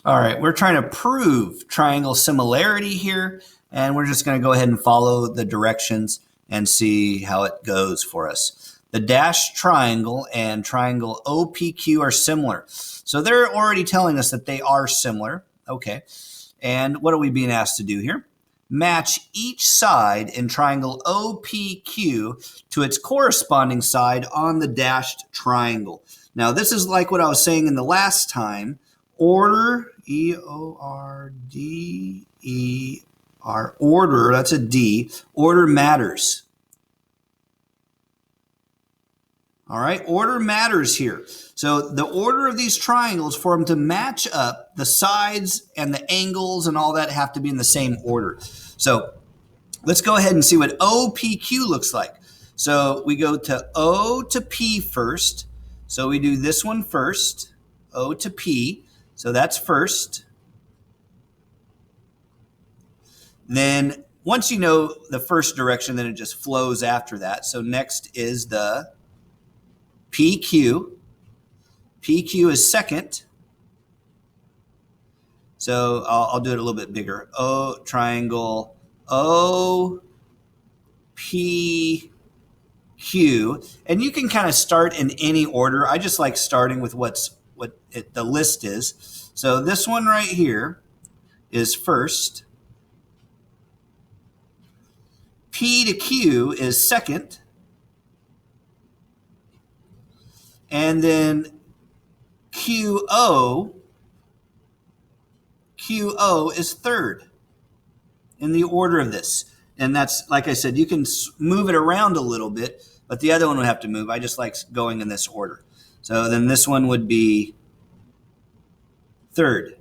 All right, we're trying to prove triangle similarity here, and we're just going to go ahead and follow the directions and see how it goes for us. The dashed triangle and triangle OPQ are similar. So they're already telling us that they are similar. Okay. And what are we being asked to do here? Match each side in triangle OPQ to its corresponding side on the dashed triangle. Now, this is like what I was saying in the last time. Order, E-O-R-D-E-R, order, that's a D. Order matters. All right, order matters here. So the order of these triangles, for them to match up, the sides and the angles and all that have to be in the same order. So let's go ahead and see what OPQ looks like. So we go to O to P first. So we do this one first, O to P. So that's first. Then once you know the first direction, then it just flows after that. So next is the PQ. PQ is second. So I'll do it a little bit bigger. O triangle O P Q. And you can kind of start in any order. I just like starting with what the list is. So this one right here is first. P to Q is second. And then QO is third in the order of this. And that's, like I said, you can move it around a little bit, but the other one would have to move. I just like going in this order. So then this one would be third.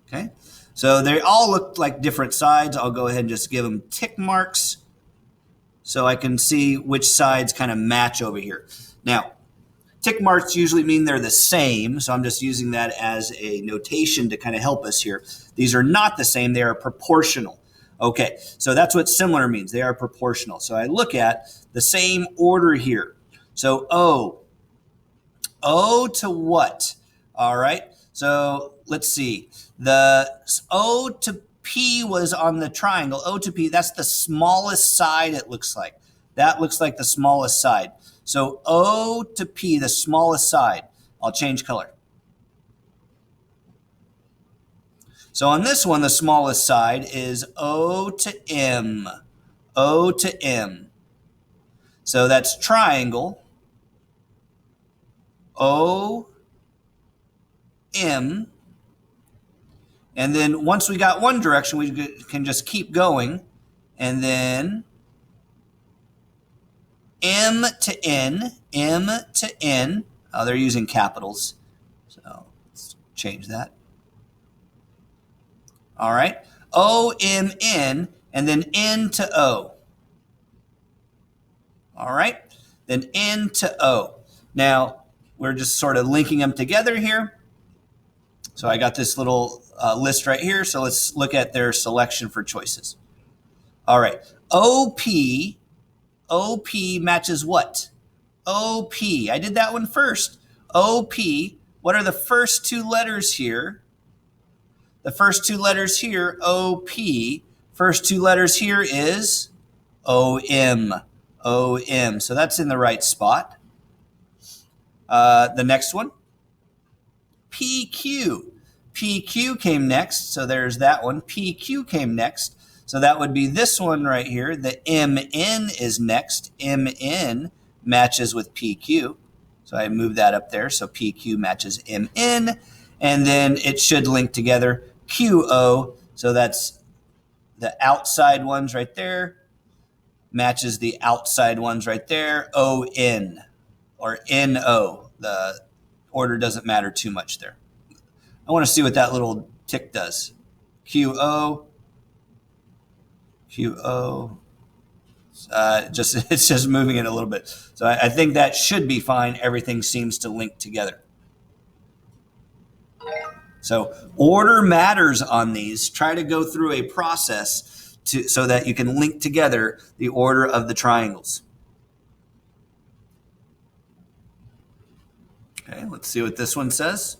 Okay. So they all look like different sides. I'll go ahead and just give them tick marks so I can see which sides kind of match over here. Now, tick marks usually mean they're the same, so I'm just using that as a notation to kind of help us here. These are not the same, they are proportional. Okay, so that's what similar means, they are proportional. So I look at the same order here. So O to what? All right, so let's see. The O to P was on the triangle. O to P, that's the smallest side it looks like. That looks like the smallest side. So O to P, the smallest side. I'll change color. So on this one, the smallest side is O to M. O to M. So that's triangle. O, M. And then once we got one direction, we can just keep going. And then M to N, M to N. Oh, they're using capitals. So let's change that. All right. O, M, N, and then N to O. All right. Then N to O. Now, we're just sort of linking them together here. So I got this little list right here. So let's look at their selection for choices. All right. OP matches what? OP. I did that one first. OP. What are the first two letters here? The first two letters here, OP. First two letters here is OM. OM. So that's in the right spot. The next one, PQ. PQ came next, so there's that one. PQ came next, so that would be this one right here. The MN is next. MN matches with PQ. So I moved that up there, so PQ matches MN, and then it should link together. QO, so that's the outside ones right there, matches the outside ones right there. ON or NO. The order doesn't matter too much there. I want to see what that little tick does. QO. It's just moving it a little bit. So I think that should be fine. Everything seems to link together. So order matters on these. Try to go through a process so that you can link together the order of the triangles. Okay, let's see what this one says.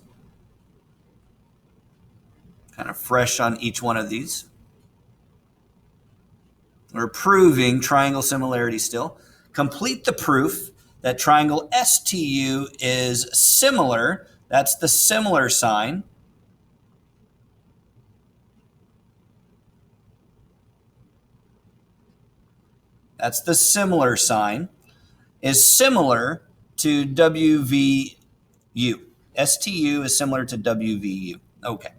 Kind of fresh on each one of these. We're proving triangle similarity still. Complete the proof that triangle STU is similar. That's the similar sign. That's the similar sign. Is similar to WVU. STU is similar to WVU. Okay.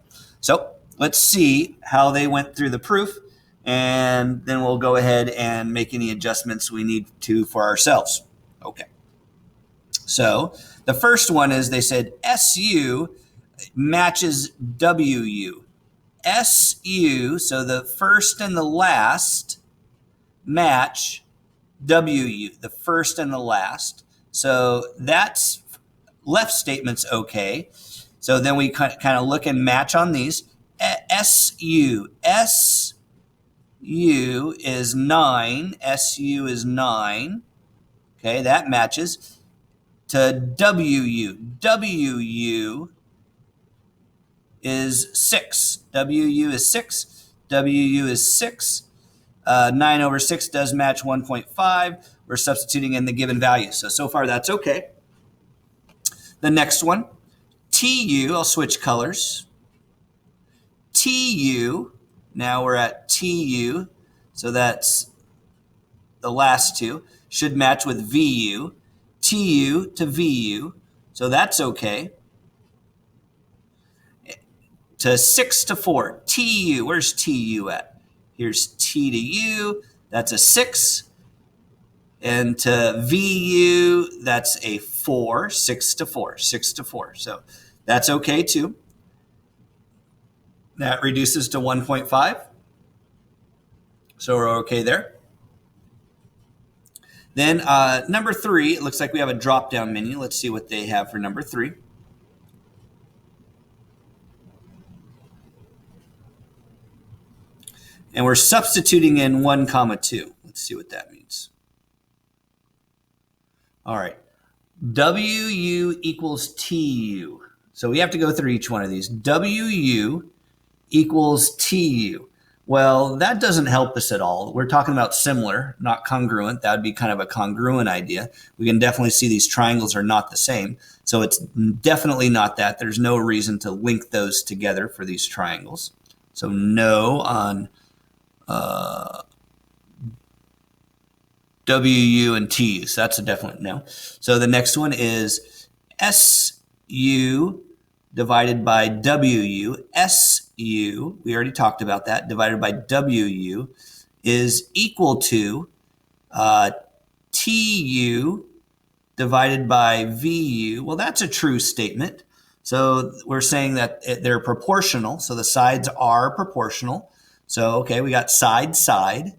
So let's see how they went through the proof, and then we'll go ahead and make any adjustments we need to for ourselves. Okay. So the first one is they said SU matches WU. SU, so the first and the last match WU, the first and the last. So that's left statement's okay. So then we kind of look and match on these. SU is 9. SU is 9. Okay, that matches. To WU. WU is 6. WU is 6. WU is 6. 9 over 6 does match 1.5. We're substituting in the given value. So far that's okay. The next one, TU, I'll switch colors. TU, now we're at TU, so that's the last two, should match with VU. TU to VU, so that's okay. To 6 to 4, TU, where's TU at? Here's T to U, that's a 6. And to VU, that's a 4, 6 to 4, 6 to 4. So that's okay too. That reduces to 1.5. So we're okay there. Then number 3, it looks like we have a drop-down menu. Let's see what they have for number 3. And we're substituting in 1, 2. Let's see what that means. All right. WU equals TU. So we have to go through each one of these. WU equals TU. Well, that doesn't help us at all. We're talking about similar, not congruent. That would be kind of a congruent idea. We can definitely see these triangles are not the same. So it's definitely not that. There's no reason to link those together for these triangles. So no on WU and TU. So that's a definite no. So the next one is SU divided by WU. SU, we already talked about that, divided by WU is equal to TU divided by VU. Well, that's a true statement. So we're saying that they're proportional. So the sides are proportional. So, okay, we got side, side.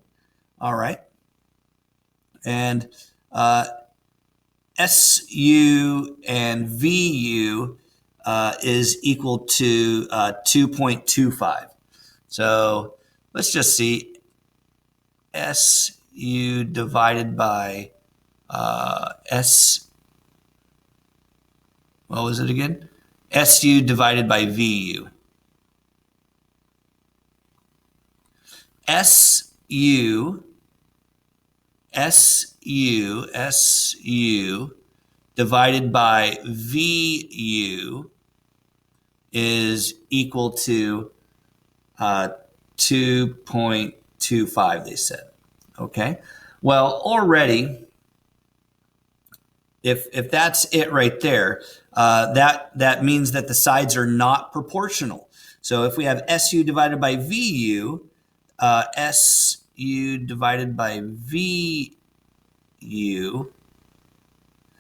All right. And SU and VU is equal to 2.25. So let's just see. SU divided by what was it again? SU divided by VU. SU divided by VU is equal to 2.25, they said. Okay. Well, already, if that's it right there, that means that the sides are not proportional. So if we have SU divided by VU, SU divided by VU.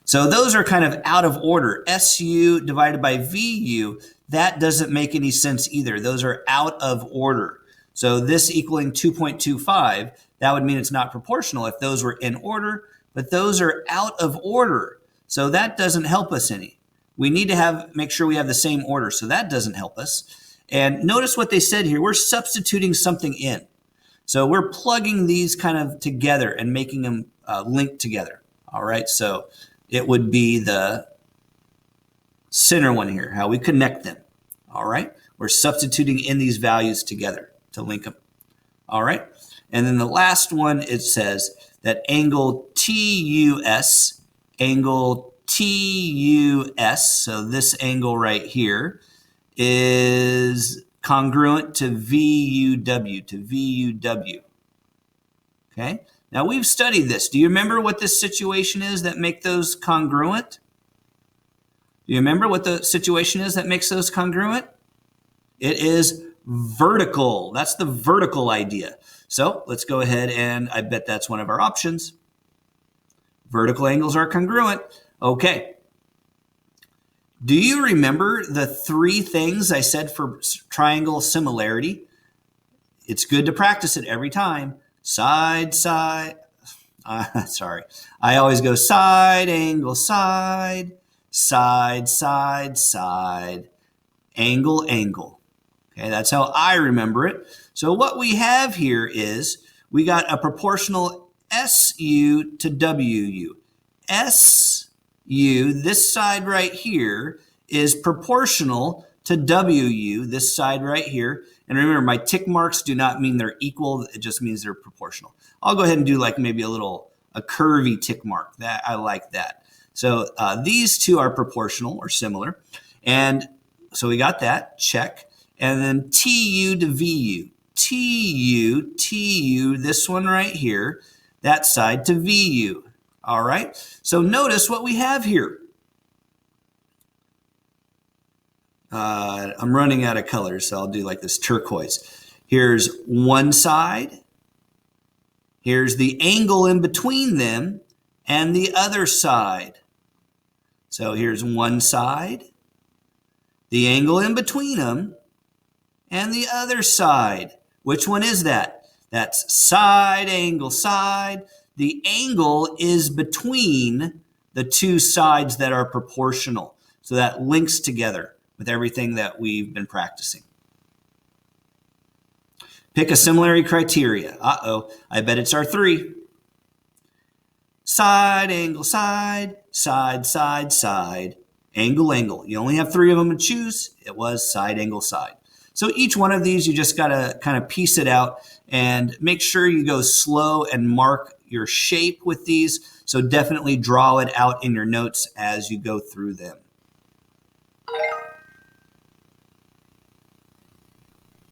So those are kind of out of order. SU divided by VU, that doesn't make any sense either. Those are out of order. So this equaling 2.25, that would mean it's not proportional if those were in order, but those are out of order. So that doesn't help us any. We need to make sure we have the same order. So that doesn't help us. And notice what they said here. We're substituting something in. So we're plugging these kind of together and making them link together. All right. So it would be the center one here, how we connect them. All right. We're substituting in these values together to link them. All right. And then the last one, it says that angle TUS, so this angle right here is congruent to VUW, Okay. Now we've studied this. Do you remember what this situation is that make those congruent? Do you remember what the situation is that makes those congruent? It is vertical. That's the vertical idea. So let's go ahead and I bet that's one of our options. Vertical angles are congruent. Okay. Do you remember the 3 things I said for triangle similarity? It's good to practice it every time. Side, side. Sorry. I always go side, angle, side, side, side, side, angle, angle. Okay, that's how I remember it. So what we have here is we got a proportional SU to WU. SU, this side right here, is proportional to WU, this side right here. And remember, my tick marks do not mean they're equal. It just means they're proportional. I'll go ahead and do like maybe a curvy tick mark. That I like that. So these two are proportional or similar. And so we got that, check. And then TU to VU. TU, this one right here, that side to VU. All right. So notice what we have here. I'm running out of colors, so I'll do like this turquoise. Here's one side. Here's the angle in between them and the other side. So here's one side, the angle in between them, and the other side. Which one is that? That's side, angle, side. The angle is between the two sides that are proportional. So that links together with everything that we've been practicing. Pick a similarity criteria. I bet it's our 3. Side, angle, side, side, side, side, angle, angle. You only have 3 of them to choose. It was side, angle, side. So each one of these, you just got to kind of piece it out and make sure you go slow and mark your shape with these. So definitely draw it out in your notes as you go through them.